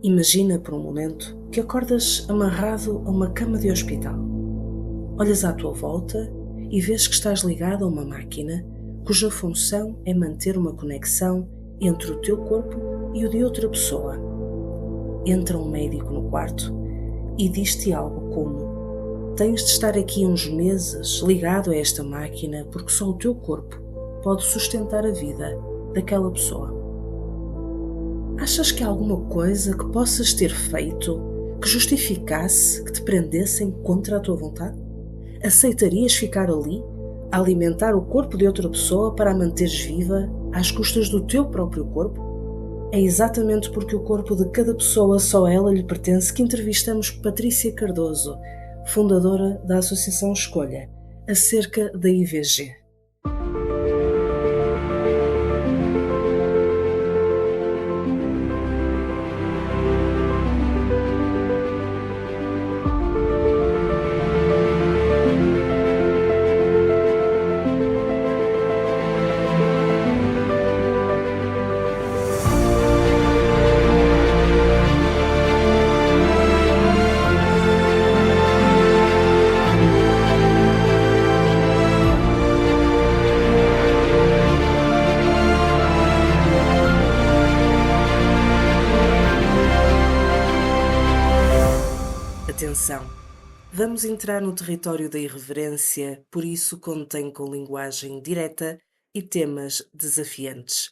Imagina por um momento que acordas amarrado a uma cama de hospital. Olhas à tua volta e vês que estás ligado a uma máquina cuja função é manter uma conexão entre o teu corpo e o de outra pessoa. Entra um médico no quarto e diz-te algo como: tens de estar aqui uns meses ligado a esta máquina porque só o teu corpo pode sustentar a vida daquela pessoa. Achas que há alguma coisa que possas ter feito que justificasse que te prendessem contra a tua vontade? Aceitarias ficar ali, a alimentar o corpo de outra pessoa para a manteres viva às custas do teu próprio corpo? É exatamente porque o corpo de cada pessoa só ela lhe pertence que entrevistamos Patrícia Cardoso, fundadora da Associação Escolha, acerca da IVG. Atenção! Vamos entrar no território da irreverência, por isso contém com linguagem direta e temas desafiantes.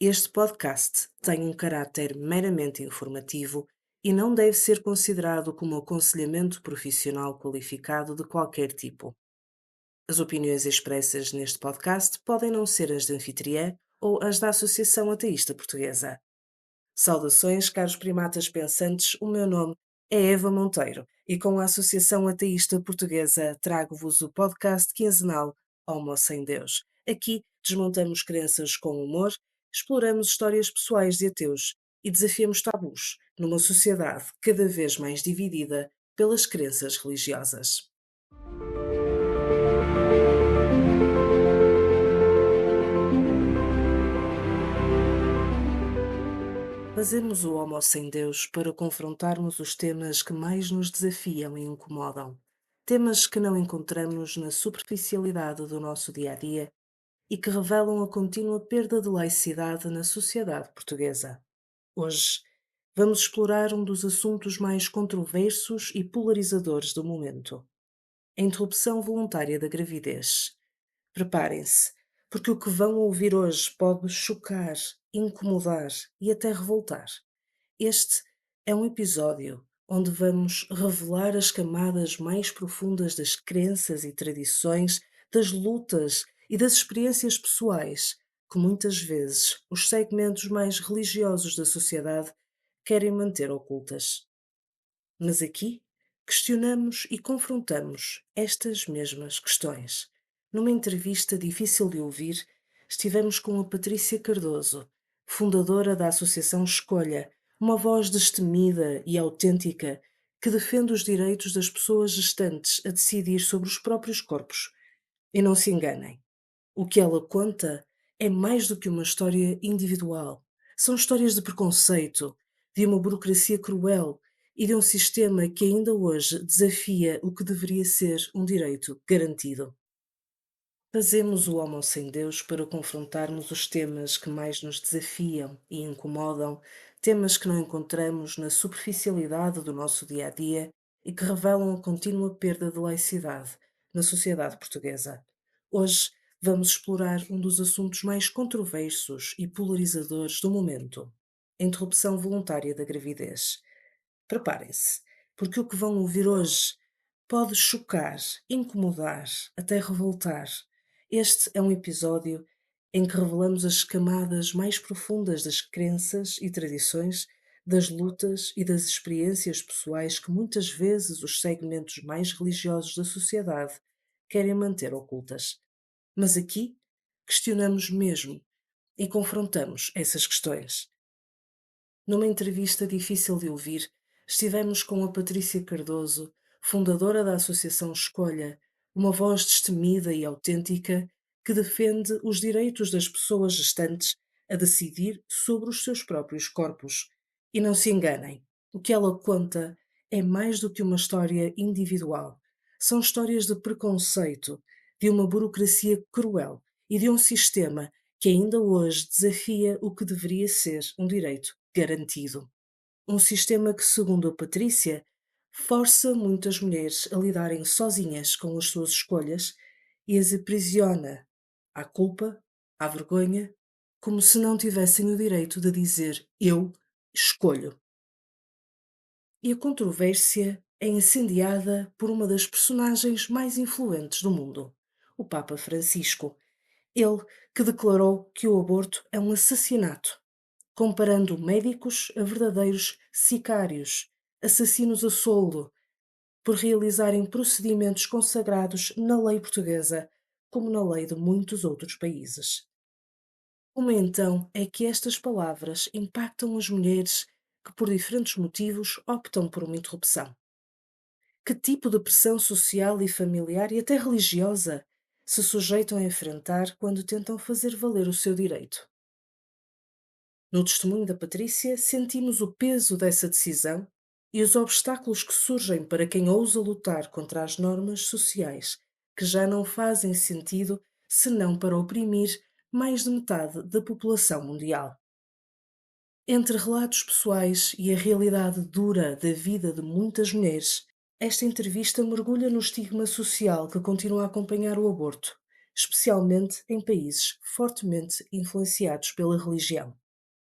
Este podcast tem um caráter meramente informativo e não deve ser considerado como aconselhamento profissional qualificado de qualquer tipo. As opiniões expressas neste podcast podem não ser as da anfitriã ou as da Associação Ateísta Portuguesa. Saudações, caros primatas pensantes, o meu nome é Eva Monteiro e com a Associação Ateísta Portuguesa trago-vos o podcast quinzenal Homo Sem Deus. Aqui desmontamos crenças com humor, exploramos histórias pessoais de ateus e desafiamos tabus numa sociedade cada vez mais dividida pelas crenças religiosas. Fazemos o Homo Sem Deus para confrontarmos os temas que mais nos desafiam e incomodam. Temas que não encontramos na superficialidade do nosso dia-a-dia e que revelam a contínua perda de laicidade na sociedade portuguesa. Hoje, vamos explorar um dos assuntos mais controversos e polarizadores do momento: a interrupção voluntária da gravidez. Preparem-se, porque o que vão ouvir hoje pode chocar, incomodar e até revoltar. Este é um episódio onde vamos revelar as camadas mais profundas das crenças e tradições, das lutas e das experiências pessoais que muitas vezes os segmentos mais religiosos da sociedade querem manter ocultas. Mas aqui questionamos e confrontamos estas mesmas questões. Numa entrevista difícil de ouvir, estivemos com a Patrícia Cardoso, fundadora da Associação Escolha, uma voz destemida e autêntica que defende os direitos das pessoas gestantes a decidir sobre os próprios corpos. E não se enganem, o que ela conta é mais do que uma história individual. São histórias de preconceito, de uma burocracia cruel e de um sistema que ainda hoje desafia o que deveria ser um direito garantido. Fazemos o Homo Sem Deus para confrontarmos os temas que mais nos desafiam e incomodam, temas que não encontramos na superficialidade do nosso dia-a-dia e que revelam a contínua perda de laicidade na sociedade portuguesa. Hoje vamos explorar um dos assuntos mais controversos e polarizadores do momento: a interrupção voluntária da gravidez. Preparem-se, porque o que vão ouvir hoje pode chocar, incomodar, até revoltar. Este é um episódio em que revelamos as camadas mais profundas das crenças e tradições, das lutas e das experiências pessoais que muitas vezes os segmentos mais religiosos da sociedade querem manter ocultas. Mas aqui questionamos mesmo e confrontamos essas questões. Numa entrevista difícil de ouvir, estivemos com a Patrícia Cardoso, fundadora da Associação Escolha, uma voz destemida e autêntica que defende os direitos das pessoas gestantes a decidir sobre os seus próprios corpos E não se enganem, o que ela conta é mais do que uma história individual. São histórias de preconceito, de uma burocracia cruel e de um sistema que ainda hoje desafia o que deveria ser um direito garantido. Um sistema que, segundo a Patrícia, força muitas mulheres a lidarem sozinhas com as suas escolhas e as aprisiona à culpa, à vergonha, como se não tivessem o direito de dizer eu escolho. E a controvérsia é incendiada por uma das personagens mais influentes do mundo, o Papa Francisco. Ele que declarou que o aborto é um assassinato, comparando médicos a verdadeiros sicários, assassinos a soldo, por realizarem procedimentos consagrados na lei portuguesa, como na lei de muitos outros países. Como então é que estas palavras impactam as mulheres que, por diferentes motivos, optam por uma interrupção? Que tipo de pressão social e familiar e até religiosa se sujeitam a enfrentar quando tentam fazer valer o seu direito? No testemunho da Patrícia, sentimos o peso dessa decisão e os obstáculos que surgem para quem ousa lutar contra as normas sociais, que já não fazem sentido senão para oprimir mais de metade da população mundial. Entre relatos pessoais e a realidade dura da vida de muitas mulheres, esta entrevista mergulha no estigma social que continua a acompanhar o aborto, especialmente em países fortemente influenciados pela religião.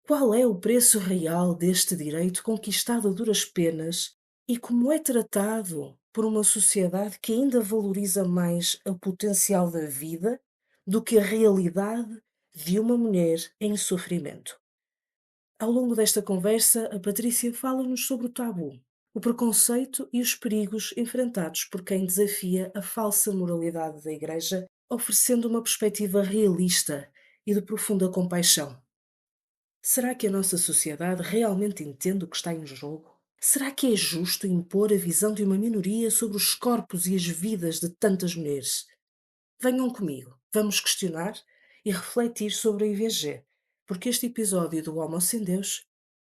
Qual é o preço real deste direito conquistado a duras penas e como é tratado por uma sociedade que ainda valoriza mais o potencial da vida do que a realidade de uma mulher em sofrimento? Ao longo desta conversa, a Patrícia fala-nos sobre o tabu, o preconceito e os perigos enfrentados por quem desafia a falsa moralidade da Igreja, oferecendo uma perspectiva realista e de profunda compaixão. Será que a nossa sociedade realmente entende o que está em jogo? Será que é justo impor a visão de uma minoria sobre os corpos e as vidas de tantas mulheres? Venham comigo, vamos questionar e refletir sobre a IVG, porque este episódio do Homo Sem Deus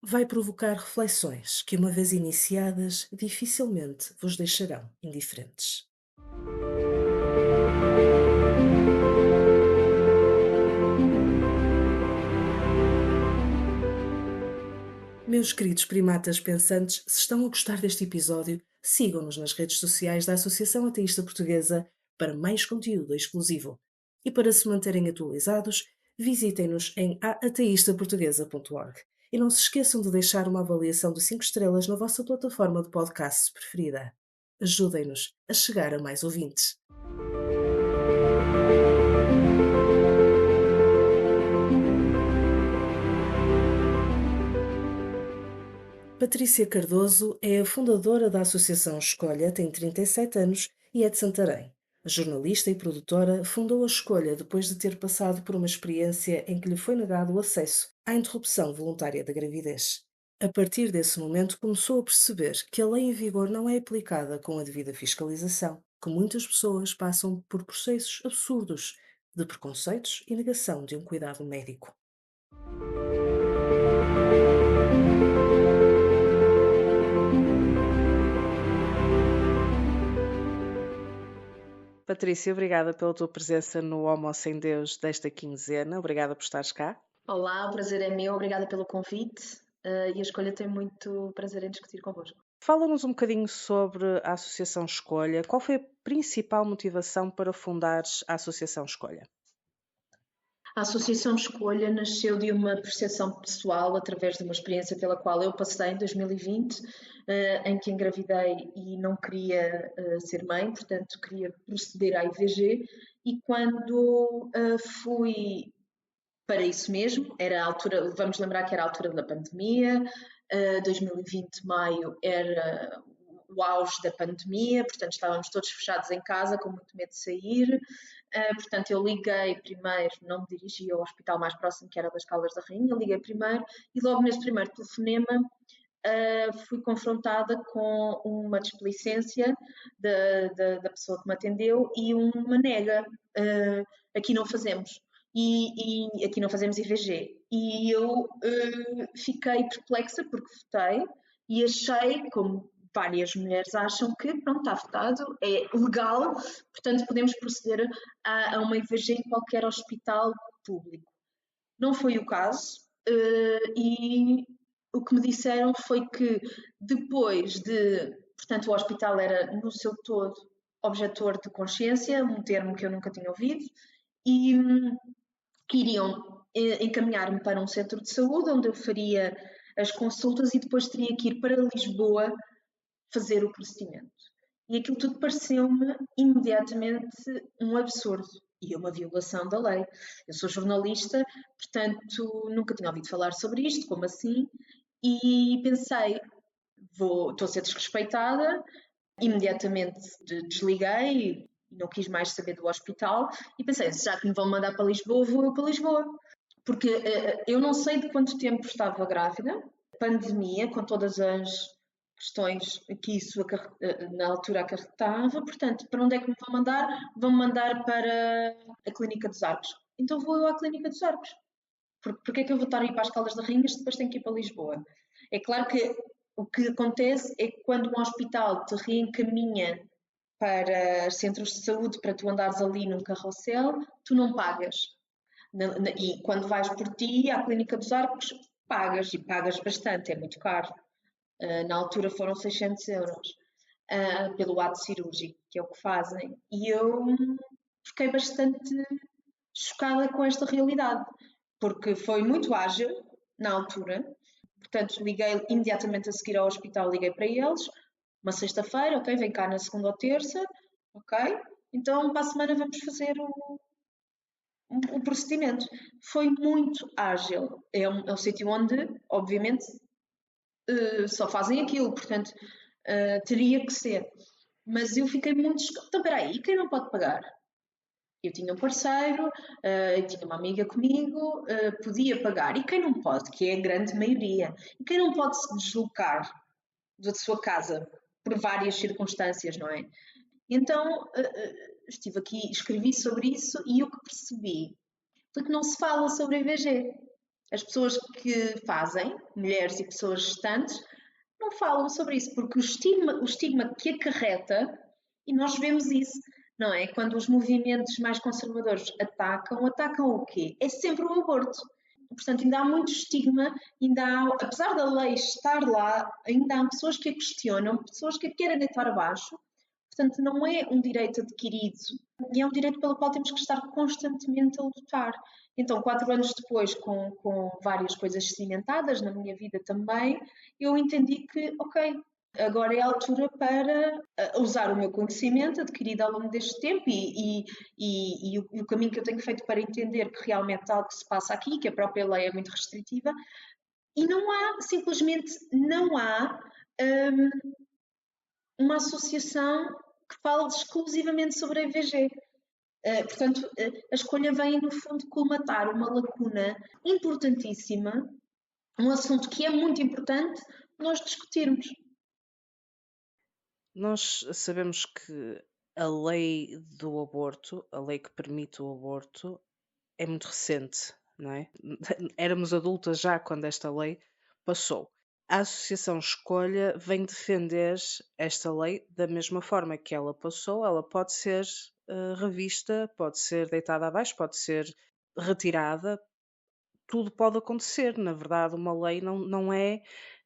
vai provocar reflexões que, uma vez iniciadas, dificilmente vos deixarão indiferentes. Meus queridos primatas pensantes, se estão a gostar deste episódio, sigam-nos nas redes sociais da Associação Ateísta Portuguesa para mais conteúdo exclusivo. E para se manterem atualizados, visitem-nos em aateistaportuguesa.org. E não se esqueçam de deixar uma avaliação de 5 estrelas na vossa plataforma de podcast preferida. Ajudem-nos a chegar a mais ouvintes. Patrícia Cardoso é a fundadora da Associação Escolha, tem 37 anos e é de Santarém. A jornalista e produtora fundou a Escolha depois de ter passado por uma experiência em que lhe foi negado o acesso à interrupção voluntária da gravidez. A partir desse momento começou a perceber que a lei em vigor não é aplicada com a devida fiscalização, que muitas pessoas passam por processos absurdos de preconceitos e negação de um cuidado médico. Patrícia, obrigada pela tua presença no Homo Sem Deus desta quinzena. Obrigada por estares cá. Olá, o prazer é meu, obrigada pelo convite e a Escolha tem muito prazer em discutir convosco. Fala-nos um bocadinho sobre a Associação Escolha. Qual foi a principal motivação para fundares a Associação Escolha? A Associação Escolha nasceu de uma percepção pessoal através de uma experiência pela qual eu passei em 2020, em que engravidei e não queria ser mãe, portanto queria proceder à IVG, e quando fui para isso mesmo, era a altura, vamos lembrar que era a altura da pandemia, 2020, maio, era o auge da pandemia, portanto estávamos todos fechados em casa com muito medo de sair, portanto eu liguei primeiro, não me dirigi ao hospital mais próximo que era das Caldas da Rainha, liguei primeiro e logo nesse primeiro telefonema fui confrontada com uma displicência da pessoa que me atendeu e uma nega, aqui não fazemos. e aqui não fazemos IVG. E eu fiquei perplexa porque votei e achei, como várias mulheres acham, que pronto, está votado, é legal, portanto podemos proceder a uma IVG em qualquer hospital público. Não foi o caso, e o que me disseram foi que depois de, portanto, o hospital era no seu todo objetor de consciência, um termo que eu nunca tinha ouvido, e que iriam encaminhar-me para um centro de saúde onde eu faria as consultas e depois teria que ir para Lisboa fazer o procedimento. E aquilo tudo pareceu-me imediatamente um absurdo e uma violação da lei. Eu sou jornalista, portanto nunca tinha ouvido falar sobre isto, como assim? E pensei, estou a ser desrespeitada, imediatamente desliguei, não quis mais saber do hospital e pensei, já que me vão mandar para Lisboa, vou eu para Lisboa. Porque eu não sei de quanto tempo estava grávida, pandemia, com todas as questões que isso na altura acarretava, portanto, para onde é que me vão mandar? Vão-me mandar para a Clínica dos Arcos. Então vou eu à Clínica dos Arcos. Porque é que eu vou estar a ir para as Caldas de Rainhas se depois tenho que ir para Lisboa? É claro que o que acontece é que quando um hospital te reencaminha para centros de saúde para tu andares ali num carrossel, tu não pagas. E quando vais por ti à Clínica dos Arcos, pagas, e pagas bastante, é muito caro. Na altura foram 600 euros pelo ato cirúrgico, que é o que fazem. E eu fiquei bastante chocada com esta realidade, porque foi muito ágil na altura. Portanto, liguei imediatamente a seguir ao hospital, liguei para eles, uma sexta-feira, ok, vem cá na segunda ou terça, ok, então para a semana vamos fazer o procedimento. Foi muito ágil. É um sítio onde, obviamente, só fazem aquilo, portanto, teria que ser. Mas eu fiquei muito chocada. Então, espera aí, quem não pode pagar? Eu tinha um parceiro, tinha uma amiga comigo, podia pagar. E quem não pode, que é a grande maioria. E quem não pode se deslocar da sua casa por várias circunstâncias, não é? Então, estive aqui, escrevi sobre isso e o que percebi foi que não se fala sobre a IVG. As pessoas que fazem, mulheres e pessoas gestantes, não falam sobre isso, porque o estigma que acarreta, e nós vemos isso, não é? Quando os movimentos mais conservadores atacam o quê? É sempre o aborto. Portanto, ainda há muito estigma, apesar da lei estar lá, ainda há pessoas que a questionam, pessoas que a querem deitar abaixo. Portanto, não é um direito adquirido e é um direito pelo qual temos que estar constantemente a lutar. Então, 4 anos depois, com várias coisas cimentadas na minha vida também, eu entendi que, ok, agora é a altura para usar o meu conhecimento adquirido ao longo deste tempo e o caminho que eu tenho feito para entender que realmente algo se passa aqui, que a própria lei é muito restritiva, e simplesmente não há uma associação que fale exclusivamente sobre a IVG. Portanto, a escolha vem, no fundo, colmatar uma lacuna importantíssima, um assunto que é muito importante nós discutirmos. Nós sabemos que a lei do aborto, a lei que permite o aborto, é muito recente, não é? Éramos adultas já quando esta lei passou. A Associação Escolha vem defender esta lei da mesma forma que ela passou. Ela pode ser revista, pode ser deitada abaixo, pode ser retirada. Tudo pode acontecer. Na verdade, uma lei não é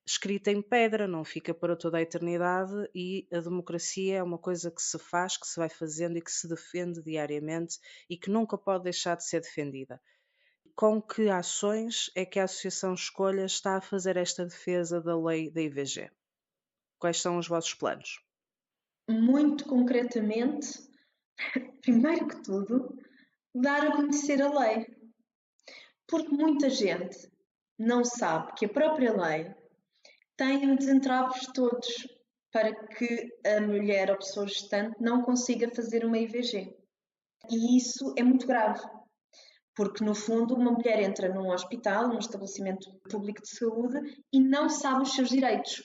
escrita em pedra, não fica para toda a eternidade e a democracia é uma coisa que se faz, que se vai fazendo e que se defende diariamente e que nunca pode deixar de ser defendida. Com que ações é que a Associação Escolha está a fazer esta defesa da lei da IVG? Quais são os vossos planos? Muito concretamente, primeiro que tudo, dar a conhecer a lei. Porque muita gente não sabe que a própria lei tem os entraves todos para que a mulher ou pessoa gestante não consiga fazer uma IVG. E isso é muito grave, porque no fundo uma mulher entra num hospital, num estabelecimento público de saúde e não sabe os seus direitos,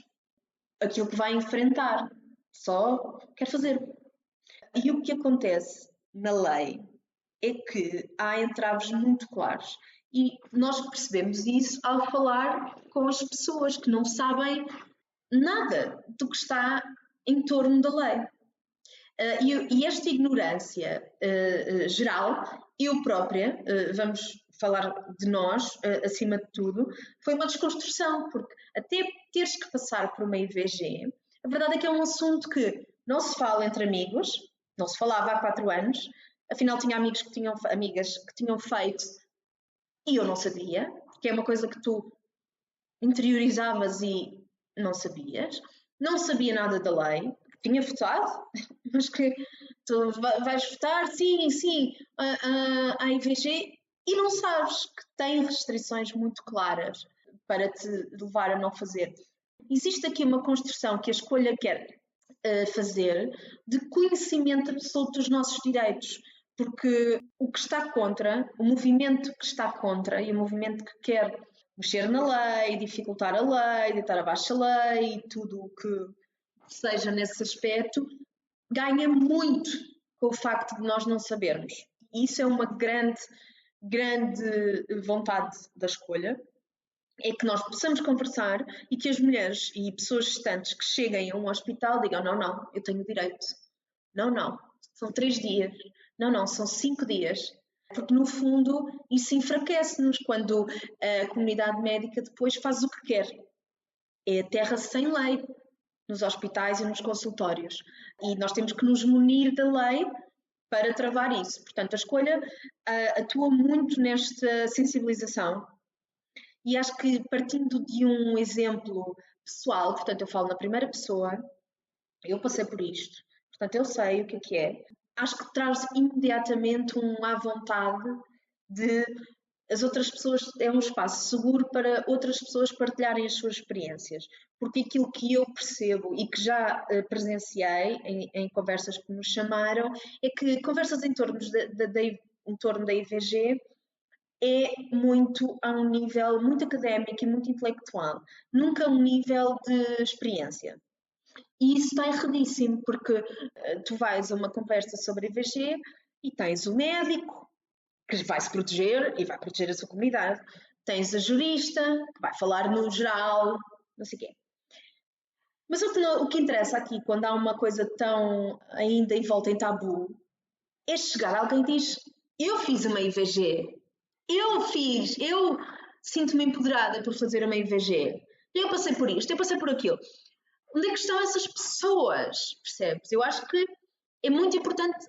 aquilo que vai enfrentar, só quer fazer. E o que acontece na lei é que há entraves muito claros. E nós percebemos isso ao falar com as pessoas que não sabem nada do que está em torno da lei. E esta ignorância geral, eu própria, vamos falar de nós, acima de tudo, foi uma desconstrução, porque até teres que passar por uma IVG, a verdade é que é um assunto que não se fala entre amigos, não se falava há 4 anos, afinal tinha amigos que tinham, amigas que tinham feito e eu não sabia, que é uma coisa que tu interiorizavas e não sabias, não sabia nada da lei, tinha votado, mas que tu vais votar, sim, sim, a IVG, e não sabes que tem restrições muito claras para te levar a não fazer. Existe aqui uma construção que a escolha quer fazer de conhecimento absoluto dos nossos direitos, porque o que está contra, o movimento que está contra e o movimento que quer mexer na lei, dificultar a lei, deitar abaixo a lei e tudo o que seja nesse aspecto, ganha muito com o facto de nós não sabermos. E isso é uma grande, grande vontade da escolha, é que nós possamos conversar e que as mulheres e pessoas gestantes que cheguem a um hospital digam: não, não, eu tenho direito. Não, não, são 3 dias. Não, não, são 5 dias. Porque, no fundo, isso enfraquece-nos quando a comunidade médica depois faz o que quer. É a terra sem lei nos hospitais e nos consultórios. E nós temos que nos munir da lei para travar isso. Portanto, a escolha atua muito nesta sensibilização e acho que partindo de um exemplo pessoal, portanto, eu falo na primeira pessoa, eu passei por isto, portanto, eu sei o que é. Acho que traz imediatamente um à vontade de as outras pessoas, é um espaço seguro para outras pessoas partilharem as suas experiências. Porque aquilo que eu percebo e que já presenciei em conversas que nos chamaram é que conversas em torno da IVG é muito a um nível muito académico e muito intelectual, nunca a um nível de experiência. E isso está erradíssimo, porque tu vais a uma conversa sobre IVG e tens o médico, que vai se proteger e vai proteger a sua comunidade, tens a jurista, que vai falar no geral, não sei o quê. Mas o que interessa aqui, quando há uma coisa tão ainda envolta em tabu, é chegar alguém e diz: eu fiz uma IVG, eu sinto-me empoderada por fazer uma IVG, eu passei por isto, eu passei por aquilo. Onde é que estão essas pessoas, percebes? Eu acho que é muito importante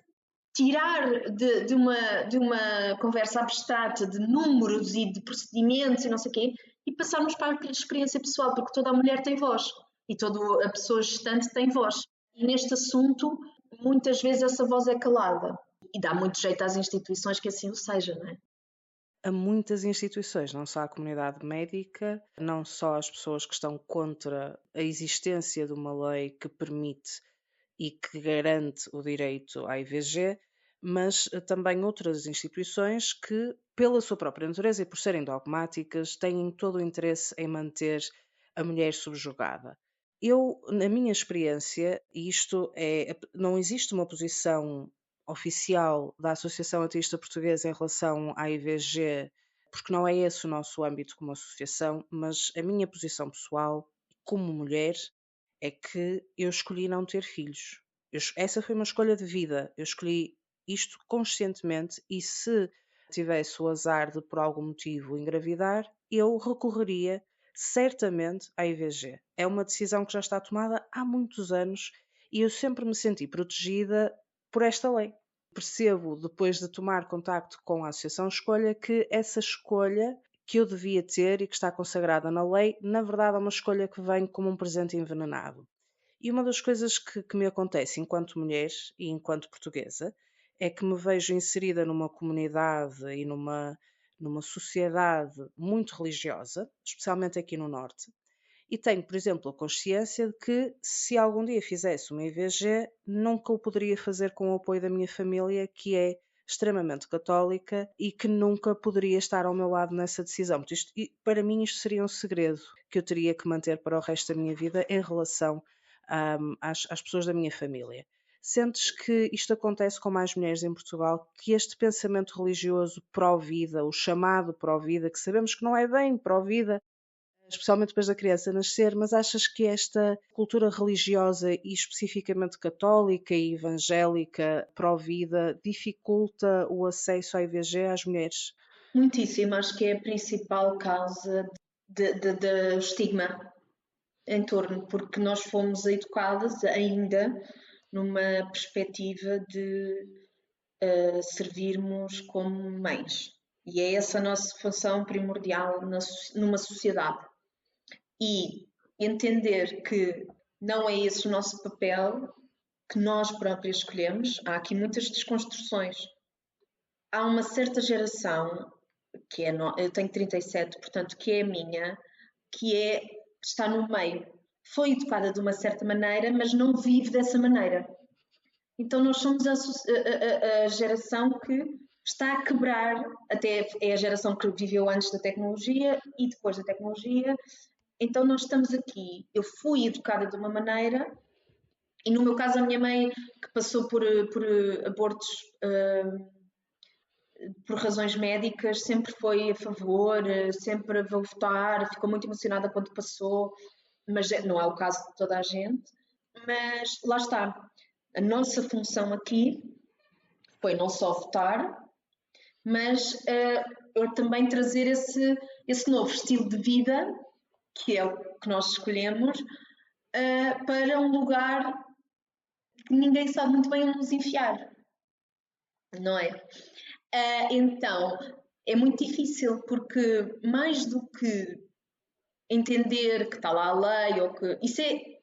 tirar de uma conversa abstrata de números e de procedimentos e não sei o quê e passarmos para a experiência pessoal, porque toda a mulher tem voz e toda a pessoa gestante tem voz. E neste assunto, muitas vezes essa voz é calada e dá muito jeito às instituições que assim o seja, não é? A muitas instituições, não só a comunidade médica, não só as pessoas que estão contra a existência de uma lei que permite e que garante o direito à IVG, mas também outras instituições que, pela sua própria natureza e por serem dogmáticas, têm todo o interesse em manter a mulher subjugada. Eu, na minha experiência, não existe uma posição oficial da Associação Ateísta Portuguesa em relação à IVG, porque não é esse o nosso âmbito como associação, mas a minha posição pessoal, como mulher, é que eu escolhi não ter filhos. Essa foi uma escolha de vida. Eu escolhi isto conscientemente e se tivesse o azar de, por algum motivo, engravidar, eu recorreria certamente à IVG. É uma decisão que já está tomada há muitos anos e eu sempre me senti protegida por esta lei. Percebo, depois de tomar contacto com a Associação Escolha, que essa escolha que eu devia ter e que está consagrada na lei, na verdade é uma escolha que vem como um presente envenenado. E uma das coisas que me acontece enquanto mulher e enquanto portuguesa é que me vejo inserida numa comunidade e numa sociedade muito religiosa, especialmente aqui no Norte, e tenho, por exemplo, a consciência de que se algum dia fizesse uma IVG, nunca o poderia fazer com o apoio da minha família, que é extremamente católica e que nunca poderia estar ao meu lado nessa decisão. Para mim isto seria um segredo que eu teria que manter para o resto da minha vida em relação às pessoas da minha família. Sentes que isto acontece com mais mulheres em Portugal? Que este pensamento religioso pró-vida, o chamado pró-vida, que sabemos que não é bem pró-vida, especialmente depois da criança nascer, mas achas que esta cultura religiosa e especificamente católica e evangélica pró-vida dificulta o acesso ao IVG às mulheres? Muitíssimo, acho que é a principal causa de estigma em torno, porque nós fomos educadas ainda numa perspectiva de servirmos como mães. E é essa a nossa função primordial numa sociedade. E entender que não é esse o nosso papel, que nós próprias escolhemos. Há aqui muitas desconstruções. Há uma certa geração, que é eu tenho 37, portanto, que é a minha, que está no meio. Foi educada de uma certa maneira, mas não vive dessa maneira. Então nós somos a geração que está a quebrar, até é a geração que viveu antes da tecnologia e depois da tecnologia. Então nós estamos aqui, eu fui educada de uma maneira, e no meu caso a minha mãe, que passou por abortos por razões médicas, sempre foi a favor, sempre a votar, ficou muito emocionada quando passou, mas não é o caso de toda a gente. Mas lá está, a nossa função aqui foi não só votar, mas também trazer esse novo estilo de vida, que é o que nós escolhemos, para um lugar que ninguém sabe muito bem onde nos enfiar, não é? Então, é muito difícil, porque mais do que entender que está lá a lei, ou que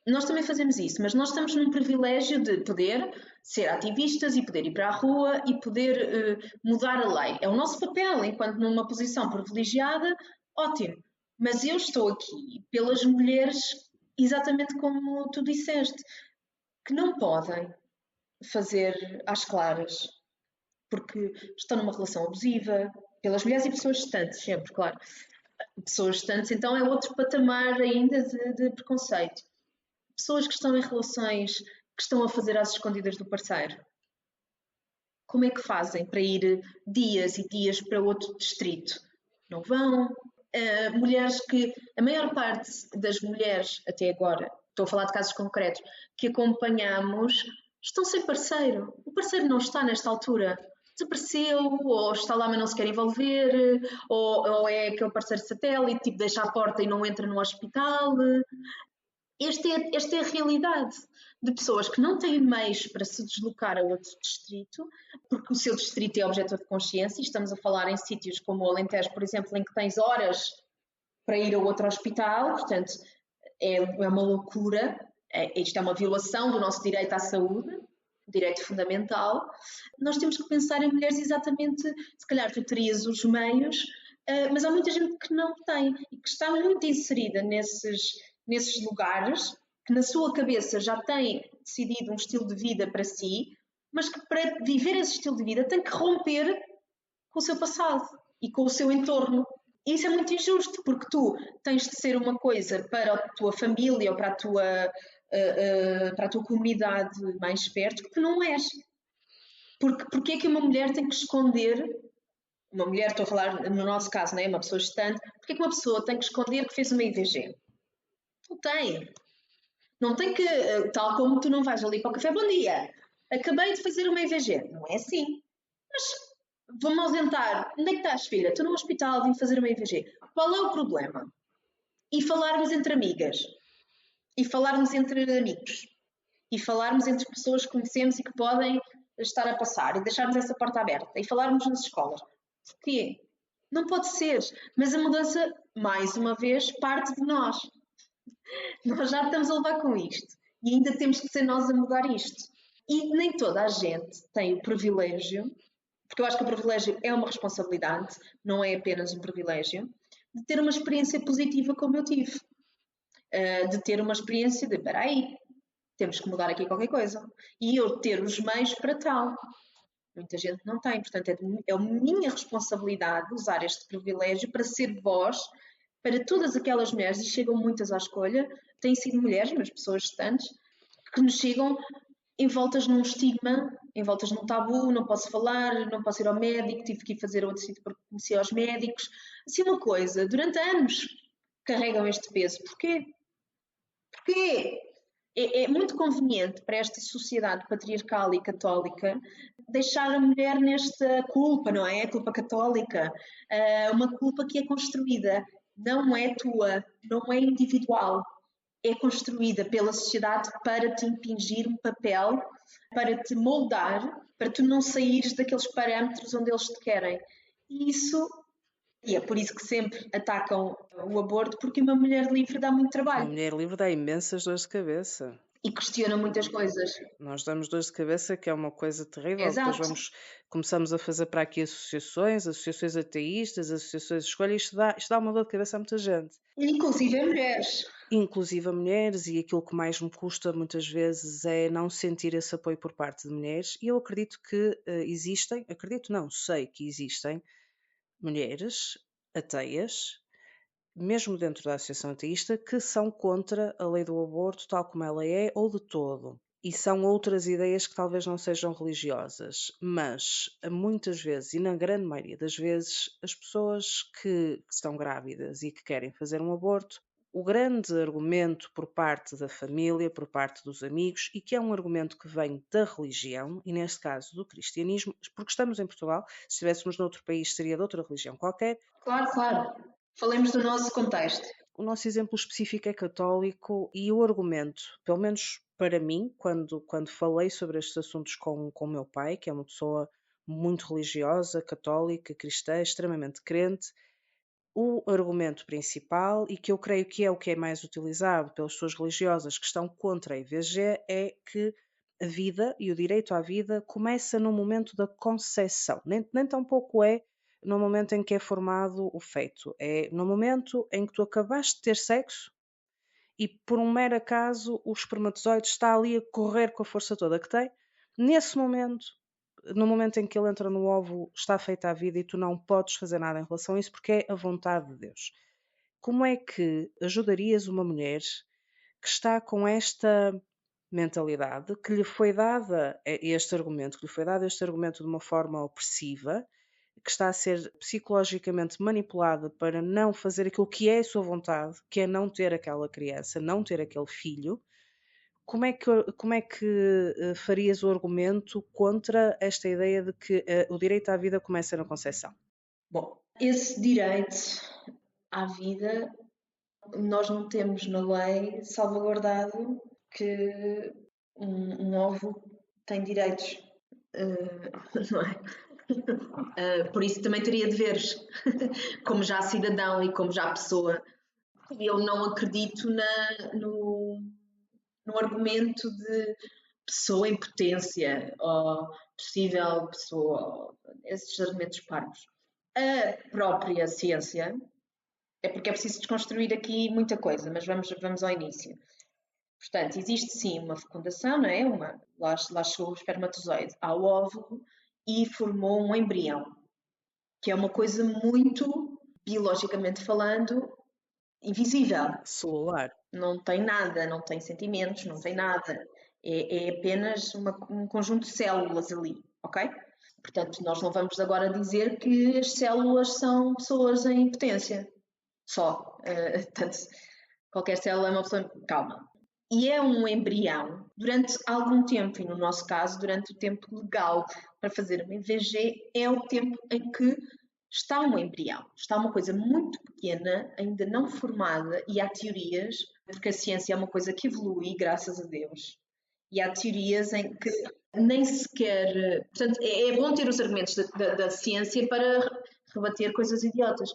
nós também fazemos isso, mas nós estamos num privilégio de poder ser ativistas e poder ir para a rua e poder mudar a lei. É o nosso papel, enquanto numa posição privilegiada, ótimo. Mas eu estou aqui pelas mulheres, exatamente como tu disseste, que não podem fazer às claras, porque estão numa relação abusiva, pelas mulheres e pessoas gestantes, sempre, claro. Pessoas gestantes, então é outro patamar ainda de preconceito. Pessoas que estão em relações que estão a fazer às escondidas do parceiro. Como é que fazem para ir dias e dias para outro distrito? Não vão. Mulheres que, a maior parte das mulheres, até agora, estou a falar de casos concretos, que acompanhamos, estão sem parceiro. O parceiro não está nesta altura. Desapareceu, ou está lá mas não se quer envolver, ou é aquele parceiro satélite, tipo deixa a porta e não entra no hospital. Esta é a realidade de pessoas que não têm meios para se deslocar a outro distrito, porque o seu distrito é objeto de consciência, e estamos a falar em sítios como o Alentejo, por exemplo, em que tens horas para ir a outro hospital, portanto é uma loucura, isto é uma violação do nosso direito à saúde, direito fundamental. Nós temos que pensar em mulheres exatamente, se calhar tu terias os meios, mas há muita gente que não tem e que está muito inserida nesses lugares, que na sua cabeça já tem decidido um estilo de vida para si, mas que para viver esse estilo de vida tem que romper com o seu passado e com o seu entorno. E isso é muito injusto, porque tu tens de ser uma coisa para a tua família ou para a tua comunidade mais perto, que não és. Porque é que uma mulher tem que esconder, uma mulher, estou a falar no nosso caso, não é? Uma pessoa gestante, porque é que uma pessoa tem que esconder que fez uma IVG? Não tem. Não tem que, tal como tu não vais ali para o café, bom dia, acabei de fazer uma IVG. Não é assim. Mas vou-me ausentar. Onde é que estás, filha? Estou no hospital, vim fazer uma IVG. Qual é o problema? E falarmos entre amigas. E falarmos entre amigos. E falarmos entre pessoas que conhecemos e que podem estar a passar. E deixarmos essa porta aberta. E falarmos nas escolas. Porquê? Não pode ser. Mas a mudança, mais uma vez, parte de nós. Nós já estamos a levar com isto. E ainda temos que ser nós a mudar isto. E nem toda a gente tem o privilégio, porque eu acho que o privilégio é uma responsabilidade, não é apenas um privilégio, de ter uma experiência positiva como eu tive. De ter uma experiência de, espera aí, temos que mudar aqui qualquer coisa. E eu ter os meios para tal. Muita gente não tem, portanto é a minha responsabilidade usar este privilégio para ser voz para todas aquelas mulheres, e chegam muitas à escolha, têm sido mulheres, mas pessoas gestantes, que nos chegam envoltas num estigma, envoltas num tabu, não posso falar, não posso ir ao médico, tive que ir fazer outro sítio porque conheci aos médicos. Assim, uma coisa, durante anos carregam este peso. Porquê? Porque é muito conveniente para esta sociedade patriarcal e católica deixar a mulher nesta culpa, não é? A culpa católica, uma culpa que é construída, não é tua, não é individual, é construída pela sociedade para te impingir um papel, para te moldar, para tu não saíres daqueles parâmetros onde eles te querem. E isso, e é por isso que sempre atacam o aborto, porque uma mulher livre dá muito Uma trabalho mulher livre dá imensas dores de cabeça. e questiona muitas coisas. Nós damos dores de cabeça, que é uma coisa terrível. Depois Exato. começamos a fazer para aqui associações ateístas, associações de escolha, isto dá uma dor de cabeça a muita gente. Inclusive a mulheres. Inclusive a mulheres, e aquilo que mais me custa muitas vezes é não sentir esse apoio por parte de mulheres. E eu acredito que existem, acredito não, sei que existem mulheres ateias, mesmo dentro da associação ateísta, que são contra a lei do aborto tal como ela é, ou de todo. E são outras ideias que talvez não sejam religiosas, mas muitas vezes, e na grande maioria das vezes, as pessoas que estão grávidas e que querem fazer um aborto, o grande argumento por parte da família, por parte dos amigos, e que é um argumento que vem da religião, e neste caso do cristianismo, porque estamos em Portugal, se estivéssemos noutro país seria de outra religião qualquer. Claro, claro. Falemos do nosso contexto. O nosso exemplo específico é católico e o argumento, pelo menos para mim, quando falei sobre estes assuntos com o meu pai, que é uma pessoa muito religiosa, católica, cristã, extremamente crente, o argumento principal, e que eu creio que é o que é mais utilizado pelas pessoas religiosas que estão contra a IVG, é que a vida e o direito à vida começa no momento da concepção. Nem tão pouco é no momento em que é formado o feto. É no momento em que tu acabaste de ter sexo e, por um mero acaso, o espermatozoide está ali a correr com a força toda que tem. Nesse momento, no momento em que ele entra no óvulo, está feita a vida e tu não podes fazer nada em relação a isso porque é a vontade de Deus. Como é que ajudarias uma mulher que está com esta mentalidade, que lhe foi dada este argumento, que lhe foi dado este argumento de uma forma opressiva, que está a ser psicologicamente manipulada para não fazer aquilo que é a sua vontade, que é não ter aquela criança, não ter aquele filho? Como é que farias o argumento contra esta ideia de que o direito à vida começa na concepção? Bom, esse direito à vida, nós não temos na lei salvaguardado que um óvulo tem direitos, não é? Por isso também teria deveres, como já cidadão e como já pessoa. Eu não acredito no argumento de pessoa em potência ou possível pessoa, esses argumentos parvos. A própria ciência, é porque é preciso desconstruir aqui muita coisa, mas vamos ao início. Portanto, existe sim uma fecundação, não é? Lá chegou o espermatozoide ao óvulo e formou um embrião, que é uma coisa muito, biologicamente falando, invisível. Celular. Não tem nada, não tem sentimentos, não tem nada. É apenas um conjunto de células ali, ok? Portanto, nós não vamos agora dizer que as células são pessoas em potência. Só. Portanto, qualquer célula é uma pessoa. Calma. E é um embrião durante algum tempo, e no nosso caso, durante o tempo legal para fazer uma IVG, é o tempo em que está um embrião, está uma coisa muito pequena, ainda não formada, e há teorias, porque a ciência é uma coisa que evolui, graças a Deus, e há teorias em que nem sequer. Portanto, é bom ter os argumentos da ciência para rebater coisas idiotas.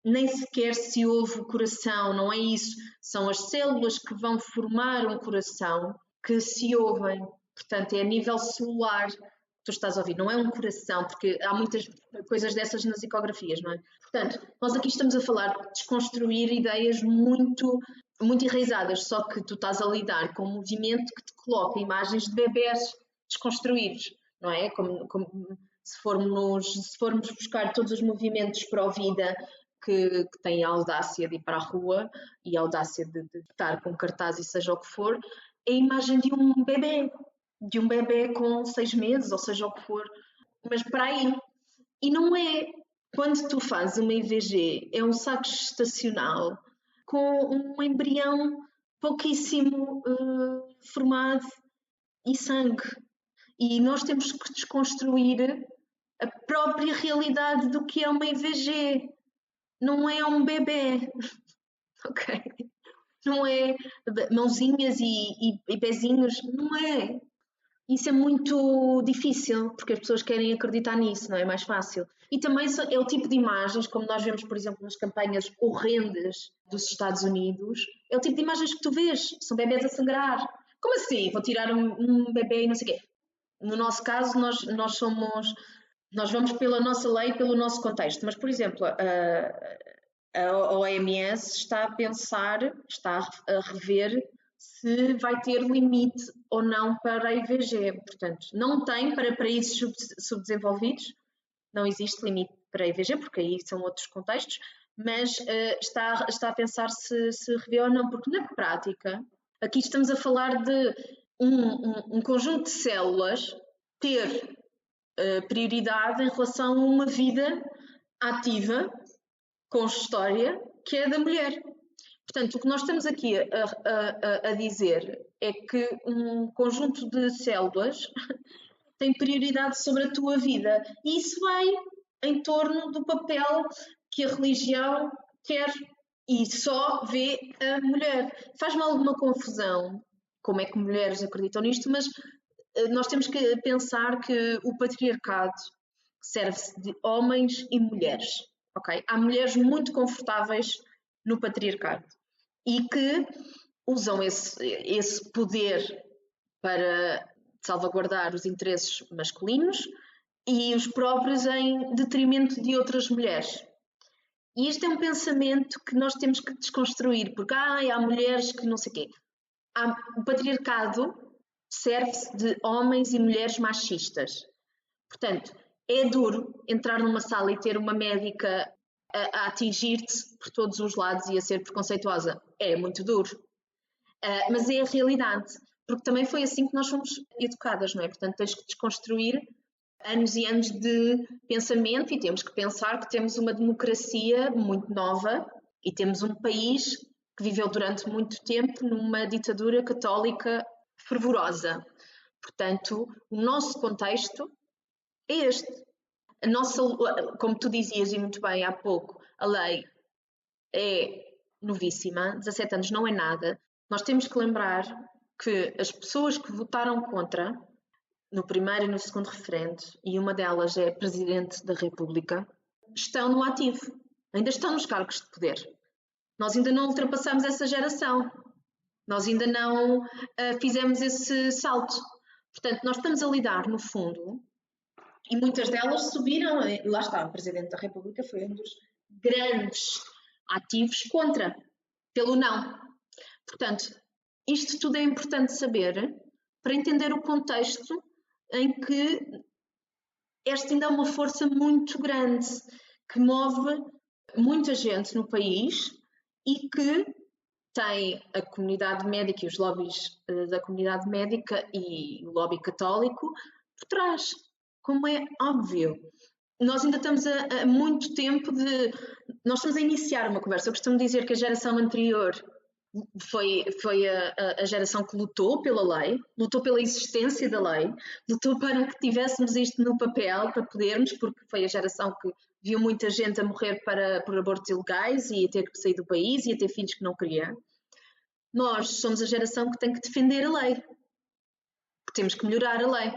Nem sequer se houve coração, não é isso. São as células que vão formar um coração que se ouvem. Portanto, é a nível celular que tu estás a ouvir, não é um coração, porque há muitas coisas dessas nas ecografias, não é? Portanto, nós aqui estamos a falar de desconstruir ideias muito, muito enraizadas, só que tu estás a lidar com um movimento que te coloca imagens de bebés desconstruídos, não é? Como se formos buscar todos os movimentos pró-vida que têm a audácia de ir para a rua e a audácia de estar com cartaz e seja o que for, é a imagem de um bebê. de um bebê com 6 meses, ou seja o que for, mas para aí. E não é, quando tu fazes uma IVG, é um saco gestacional com um embrião pouquíssimo formado e sangue. E nós temos que desconstruir a própria realidade do que é uma IVG. Não é um bebê, ok? Não é mãozinhas e pezinhos, não é. Isso é muito difícil, porque as pessoas querem acreditar nisso, não é mais fácil. E também é o tipo de imagens, como nós vemos, por exemplo, nas campanhas horrendas dos Estados Unidos, é o tipo de imagens que tu vês, são bebés a sangrar. Como assim? Vou tirar um bebê e não sei o quê. No nosso caso, nós vamos pela nossa lei, pelo nosso contexto. Mas, por exemplo, a OMS está a pensar, está a rever se vai ter limite ou não para a IVG. Portanto, não tem para países subdesenvolvidos, não existe limite para a IVG, porque aí são outros contextos, mas está a pensar se revê ou não, porque na prática, aqui estamos a falar de um conjunto de células ter prioridade em relação a uma vida ativa, com história, que é da mulher. Portanto, o que nós estamos aqui a dizer é que um conjunto de células tem prioridade sobre a tua vida. E isso vai em torno do papel que a religião quer e só vê a mulher. Faz-me alguma confusão como é que mulheres acreditam nisto, mas nós temos que pensar que o patriarcado serve-se de homens e mulheres. Okay? Há mulheres muito confortáveis no patriarcado e que usam esse poder para salvaguardar os interesses masculinos e os próprios em detrimento de outras mulheres. E este é um pensamento que nós temos que desconstruir, porque há mulheres que não sei o quê. O patriarcado serve-se de homens e mulheres machistas. Portanto, é duro entrar numa sala e ter uma médica a atingir-te por todos os lados e a ser preconceituosa. É muito duro. Mas é a realidade. Porque também foi assim que nós fomos educadas, não é? Portanto, tens que desconstruir anos e anos de pensamento e temos que pensar que temos uma democracia muito nova e temos um país que viveu durante muito tempo numa ditadura católica fervorosa. Portanto, o nosso contexto é este. A nossa, como tu dizias e muito bem há pouco, a lei é novíssima, 17 anos não é nada. Nós temos que lembrar que as pessoas que votaram contra no primeiro e no segundo referendo, e uma delas é Presidente da República, estão no ativo, ainda estão nos cargos de poder. Nós ainda não ultrapassamos essa geração, nós ainda não fizemos esse salto. Portanto, nós estamos a lidar, no fundo, e muitas delas subiram, lá está, o Presidente da República foi um dos grandes ativos contra, pelo não. Portanto, isto tudo é importante saber para entender o contexto em que esta ainda é uma força muito grande que move muita gente no país e que tem a comunidade médica e os lobbies da comunidade médica e o lobby católico por trás, como é óbvio. Nós ainda estamos a muito tempo de... Nós estamos a iniciar uma conversa. Eu costumo dizer que a geração anterior foi a geração que lutou pela lei, lutou pela existência da lei, lutou para que tivéssemos isto no papel, para podermos, porque foi a geração que viu muita gente a morrer por abortos ilegais e a ter que sair do país e a ter filhos que não queria. Nós somos a geração que tem que defender a lei, que temos que melhorar a lei.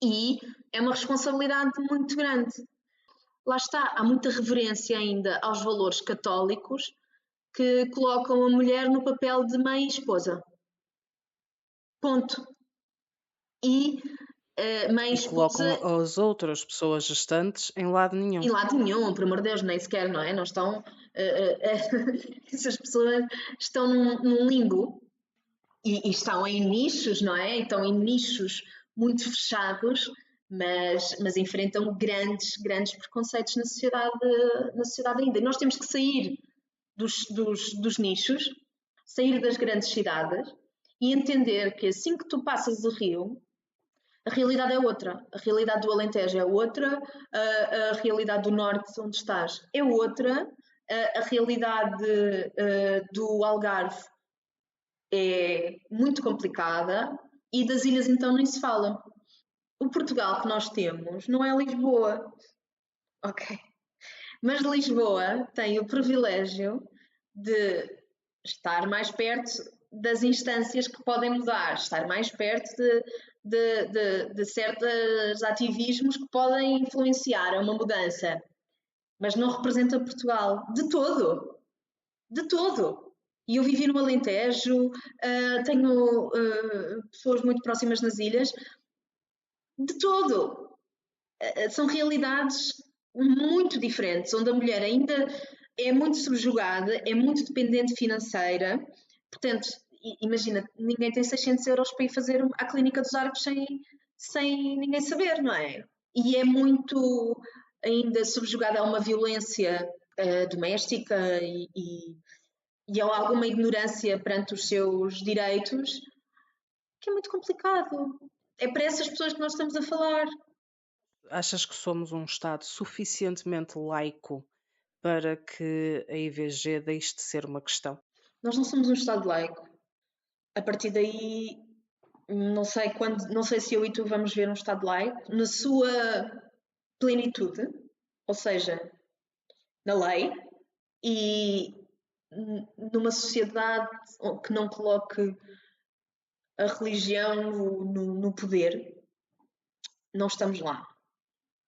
E é uma responsabilidade muito grande. Lá está, há muita reverência ainda aos valores católicos que colocam a mulher no papel de mãe e esposa. Ponto. E mãe e esposa... colocam as outras pessoas gestantes em lado nenhum. Em lado nenhum, por amor de Deus, nem sequer, não é? Não estão... essas pessoas estão num limbo e estão em nichos, não é? Estão em nichos muito fechados, mas enfrentam grandes preconceitos na sociedade ainda. E nós temos que sair dos nichos, sair das grandes cidades e entender que assim que tu passas o rio, a realidade é outra. A realidade do Alentejo é outra, a realidade do Norte, onde estás, é outra, a realidade do Algarve é muito complicada e das ilhas então nem se fala. O Portugal que nós temos não é Lisboa, ok? Mas Lisboa tem o privilégio de estar mais perto das instâncias que podem mudar, estar mais perto de certos ativismos que podem influenciar a uma mudança, mas não representa Portugal de todo, de todo. E eu vivi no Alentejo, tenho pessoas muito próximas nas ilhas, de todo. São realidades muito diferentes, onde a mulher ainda é muito subjugada, é muito dependente financeira. Portanto, imagina, ninguém tem 600 euros para ir fazer à Clínica dos Arcos sem ninguém saber, não é? E é muito ainda subjugada a uma violência doméstica e a alguma ignorância perante os seus direitos, que é muito complicado. É para essas pessoas que nós estamos a falar. Achas que somos um Estado suficientemente laico para que a IVG deixe de ser uma questão? Nós não somos um Estado laico. A partir daí, não sei quando, não sei se eu e tu vamos ver um Estado laico na sua plenitude, ou seja, na lei e numa sociedade que não coloque a religião no poder. Não estamos lá.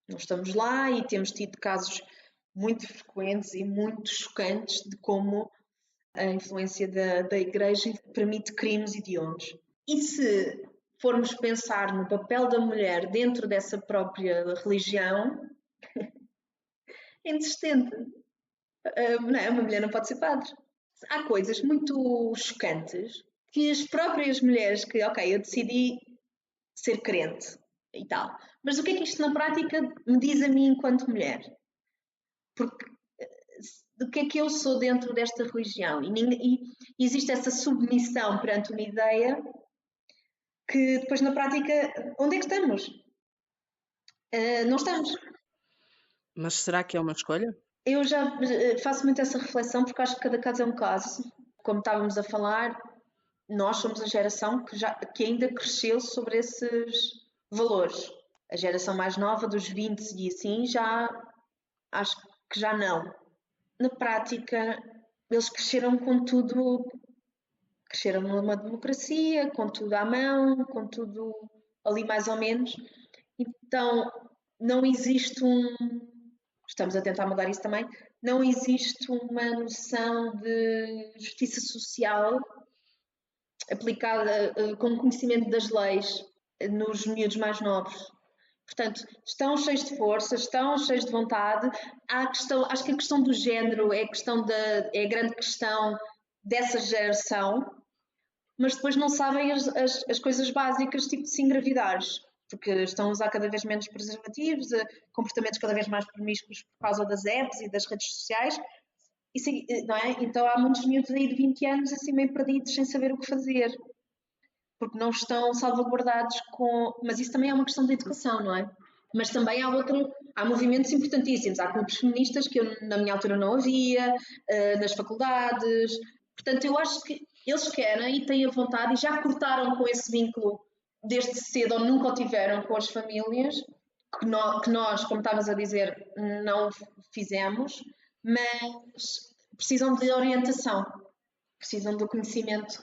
Não estamos lá e temos tido casos muito frequentes e muito chocantes de como a influência da Igreja permite crimes hediondos. E se formos pensar no papel da mulher dentro dessa própria religião, é inexistente. Não, uma mulher não pode ser padre. Há coisas muito chocantes que as próprias mulheres que, ok, eu decidi ser crente e tal, mas o que é que isto na prática me diz a mim enquanto mulher? Porque do que é que eu sou dentro desta religião? E existe essa submissão perante uma ideia que depois na prática, onde é que estamos? Não estamos. Mas será que é uma escolha? Eu já faço muito essa reflexão porque acho que cada caso é um caso. Como estávamos a falar, nós somos a geração que ainda cresceu sobre esses valores. A geração mais nova, dos 20 e assim, já acho que já não. Na prática, eles cresceram com tudo, cresceram numa democracia, com tudo à mão, com tudo ali mais ou menos. Então, não existe estamos a tentar mudar isso também, não existe uma noção de justiça social aplicada com conhecimento das leis nos miúdos mais novos. Portanto, estão cheios de força, estão cheios de vontade. Acho que a questão do género é é a grande questão dessa geração, mas depois não sabem as coisas básicas, tipo de se engravidares, porque estão a usar cada vez menos preservativos, comportamentos cada vez mais promíscuos por causa das apps e das redes sociais. Isso, não é? Então há muitos miúdos aí de 20 anos assim meio perdidos sem saber o que fazer, porque não estão salvaguardados com. Mas isso também é uma questão de educação, não é? Mas também há movimentos importantíssimos, há clubes feministas que eu, na minha altura não havia, nas faculdades. Portanto, eu acho que eles querem e têm a vontade e já cortaram com esse vínculo desde cedo ou nunca o tiveram com as famílias, que nós, como estavas a dizer, não fizemos, mas precisam de orientação, precisam do conhecimento.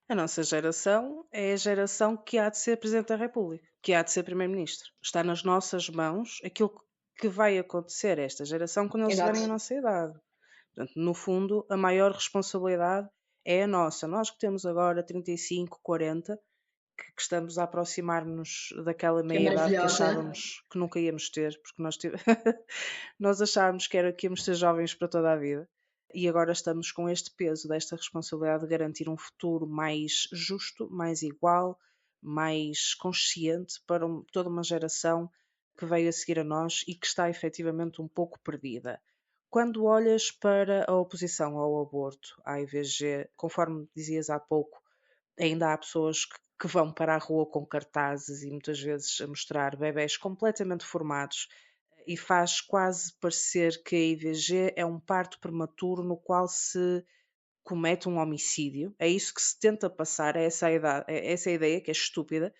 A nossa geração é a geração que há de ser Presidente da República, que há de ser Primeiro-Ministro. Está nas nossas mãos aquilo que vai acontecer a esta geração quando eles tiverem a Exato. nossa idade. Portanto, no fundo, a maior responsabilidade é a nossa. Nós que temos agora 35, 40, que estamos a aproximar-nos daquela Que é meia-idade que maravilhosa. achávamos que nunca íamos ter, porque nós achávamos que íamos ser jovens para toda a vida. E agora estamos com este peso, desta responsabilidade de garantir um futuro mais justo, mais igual, mais consciente para toda uma geração que veio a seguir a nós e que está efetivamente um pouco perdida. Quando olhas para a oposição ao aborto, à IVG, conforme dizias há pouco, Ainda há pessoas que vão para a rua com cartazes e muitas vezes a mostrar bebés completamente formados, e faz quase parecer que a IVG é um parto prematuro no qual se comete um homicídio. É isso que se tenta passar, é essa a ideia que é estúpida.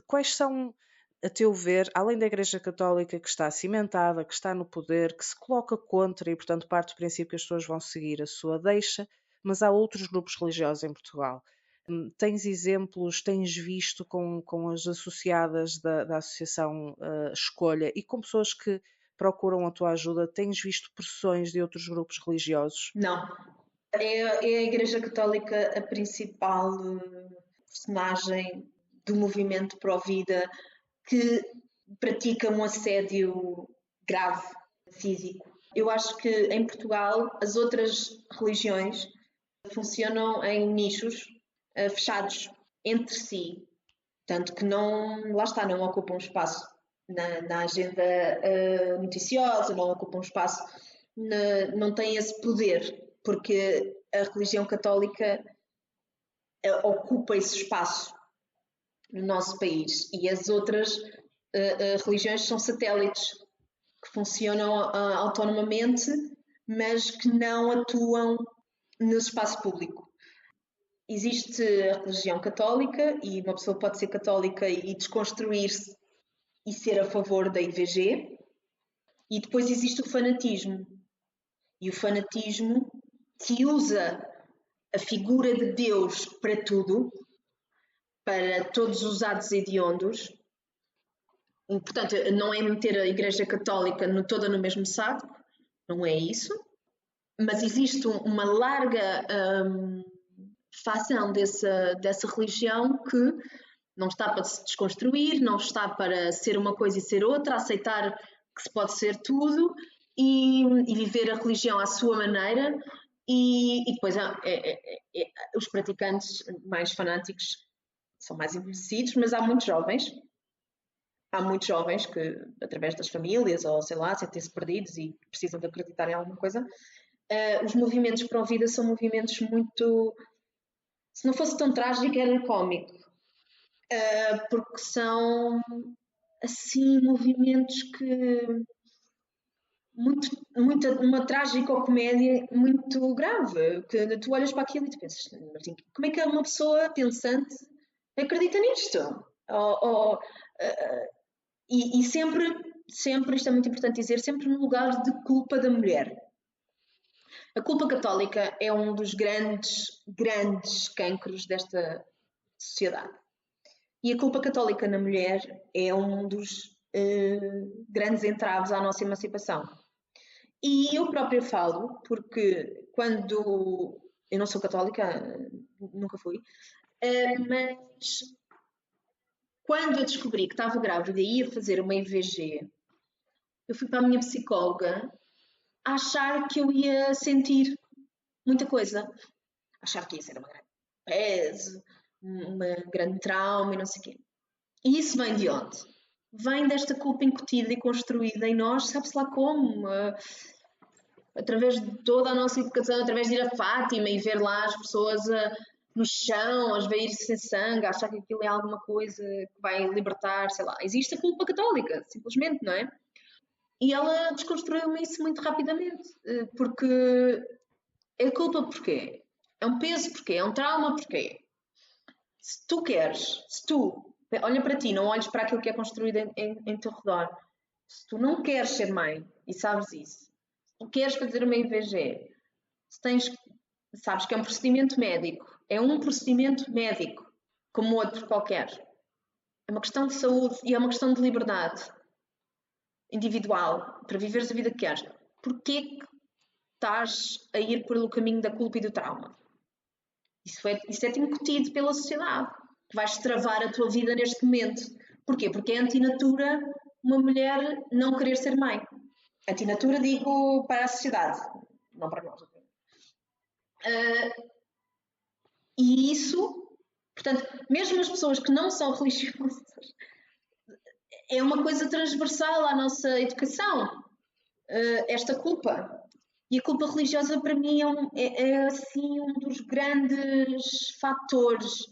Quais são, a teu ver, além da Igreja Católica que está cimentada, que está no poder, que se coloca contra e, portanto, parte do princípio que as pessoas vão seguir a sua deixa, mas há outros grupos religiosos em Portugal. Tens exemplos, tens visto com as associadas da Associação Escolha e com pessoas que procuram a tua ajuda, tens visto pressões de outros grupos religiosos? Não. É a Igreja Católica a principal personagem do movimento pró-vida que pratica um assédio grave físico. Eu acho que em Portugal as outras religiões funcionam em nichos fechados entre si, tanto que não, lá está, não ocupam espaço na agenda noticiosa, não ocupam espaço, não têm esse poder, porque a religião católica ocupa esse espaço no nosso país e as outras religiões são satélites que funcionam autonomamente, mas que não atuam no espaço público. Existe a religião católica e uma pessoa pode ser católica e desconstruir-se e ser a favor da IVG, e depois existe o fanatismo. E o fanatismo que usa a figura de Deus para tudo, para todos os atos hediondos. Portanto, não é meter a Igreja Católica toda no mesmo saco, não é isso, mas existe uma larga facção dessa religião que não está para se desconstruir, não está para ser uma coisa e ser outra, aceitar que se pode ser tudo e viver a religião à sua maneira. E depois os praticantes mais fanáticos são mais envelhecidos, mas há muitos jovens que, através das famílias, ou sei lá, sentem-se perdidos e precisam de acreditar em alguma coisa. Os movimentos pró-vida são movimentos muito... Se não fosse tão trágico, era cómico. Porque são, assim, movimentos que... uma trágico-comédia muito grave, que tu olhas para aquilo e tu pensas, como é que uma pessoa pensante acredita nisto? E sempre, isto é muito importante dizer, sempre no lugar de culpa da mulher. A culpa católica é um dos grandes cancros desta sociedade. E a culpa católica na mulher é um dos grandes entraves à nossa emancipação. E eu própria falo, porque quando... Eu não sou católica, nunca fui, mas quando eu descobri que estava grávida e ia fazer uma IVG, eu fui para a minha psicóloga a achar que eu ia sentir muita coisa. Achar que ia ser uma grande pese, uma grande trauma e não sei o quê. E isso vem de onde? Vem desta culpa incutida e construída em nós, sabe-se lá como? Através de toda a nossa educação, através de ir a Fátima e ver lá as pessoas no chão, a esvair-se sem sangue, a achar que aquilo é alguma coisa que vai libertar, sei lá. Existe a culpa católica, simplesmente, não é? E ela desconstruiu-me isso muito rapidamente, porque é culpa porquê? É um peso porquê? É um trauma porquê? Se tu, olha para ti, não olhes para aquilo que é construído em teu redor, se tu não queres ser mãe e sabes isso, se tu queres fazer uma IVG, sabes que é um procedimento médico, como outro qualquer. É uma questão de saúde e é uma questão de liberdade individual para viveres a vida que queres. Porquê que estás a ir pelo caminho da culpa e do trauma? Isso é-te incutido pela sociedade. Vais travar a tua vida neste momento. Porquê? Porque é antinatura uma mulher não querer ser mãe. Antinatura digo para a sociedade, não para nós. E isso, portanto, mesmo as pessoas que não são religiosas, é uma coisa transversal à nossa educação, esta culpa. E a culpa religiosa para mim é assim um dos grandes fatores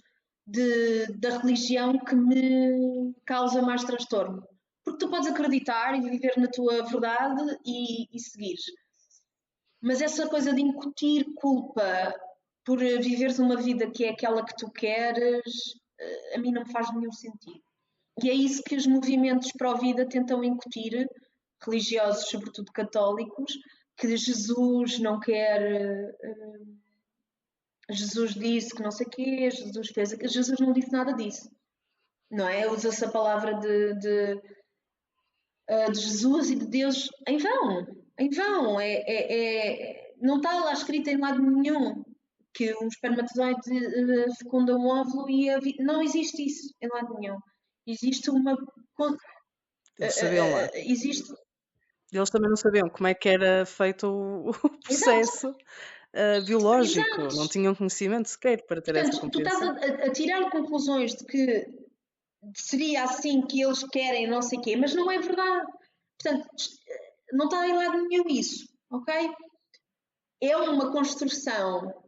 da religião que me causa mais transtorno. Porque tu podes acreditar e viver na tua verdade e seguir. Mas essa coisa de incutir culpa por viveres uma vida que é aquela que tu queres, a mim não faz nenhum sentido. E é isso que os movimentos pró-vida tentam incutir, religiosos, sobretudo católicos, que Jesus não quer. Jesus disse que não sei o quê, Jesus fez aquilo. Jesus não disse nada disso, não é? Usa-se a palavra de Jesus e de Deus em vão. Em vão. Não está lá escrito em lado nenhum que um espermatozoide fecunda um óvulo e não existe isso em lado nenhum. Existe uma. Eles sabiam lá. Existe. Eles também não sabiam como é que era feito o Exato. processo biológico. Exato. Não tinham conhecimento sequer para ter essa Portanto, tu estás compreensão. a tirar conclusões de que seria assim que eles querem, não sei o quê, mas não é verdade. Portanto, não está em lado nenhum isso, ok? É uma construção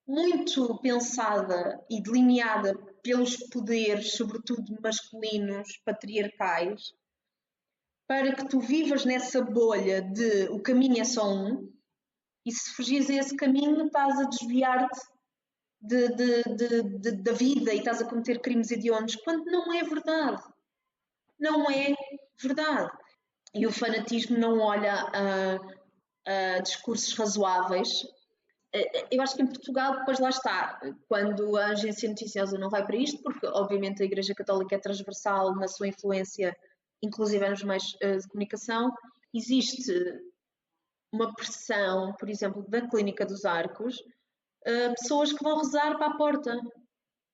muito pensada e delineada pelos poderes, sobretudo masculinos, patriarcais, para que tu vivas nessa bolha de o caminho é só um, e se fugires a esse caminho estás a desviar-te da vida e estás a cometer crimes hediondos, quando não é verdade. Não é verdade. E o fanatismo não olha a discursos razoáveis. Eu acho que em Portugal, depois lá está, quando a agência noticiosa não vai para isto, porque obviamente a Igreja Católica é transversal na sua influência, inclusive nos meios de comunicação, existe uma pressão, por exemplo, da Clínica dos Arcos, pessoas que vão rezar para a porta,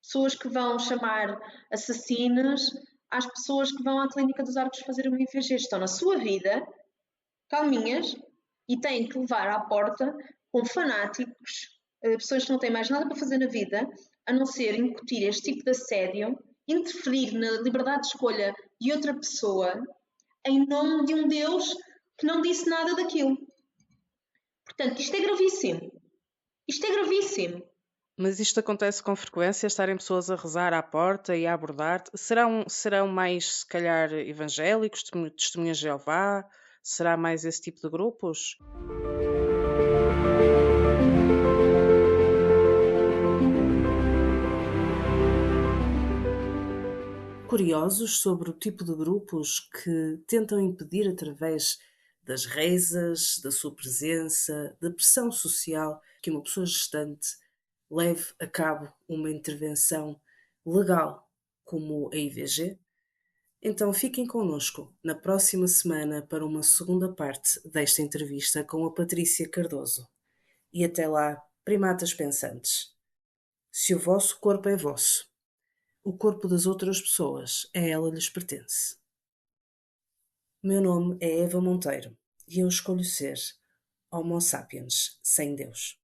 pessoas que vão chamar assassinos às pessoas que vão à Clínica dos Arcos fazer uma IVG. Estão na sua vida, calminhas, e têm que levar à porta com fanáticos, pessoas que não têm mais nada para fazer na vida, a não ser incutir este tipo de assédio, interferir na liberdade de escolha de outra pessoa em nome de um Deus que não disse nada daquilo. Portanto, isto é gravíssimo. Isto é gravíssimo. Mas isto acontece com frequência, estarem pessoas a rezar à porta e a abordar-te? Serão mais, se calhar, evangélicos, testemunhas de Jeová? Será mais esse tipo de grupos? Curiosos sobre o tipo de grupos que tentam impedir, através das rezas, da sua presença, da pressão social, que uma pessoa gestante leve a cabo uma intervenção legal como a IVG? Então fiquem connosco na próxima semana para uma segunda parte desta entrevista com a Patrícia Cardoso. E até lá, primatas pensantes, se o vosso corpo é vosso, o corpo das outras pessoas a ela lhes pertence. Meu nome é Eva Monteiro e eu escolho ser Homo sapiens sem Deus.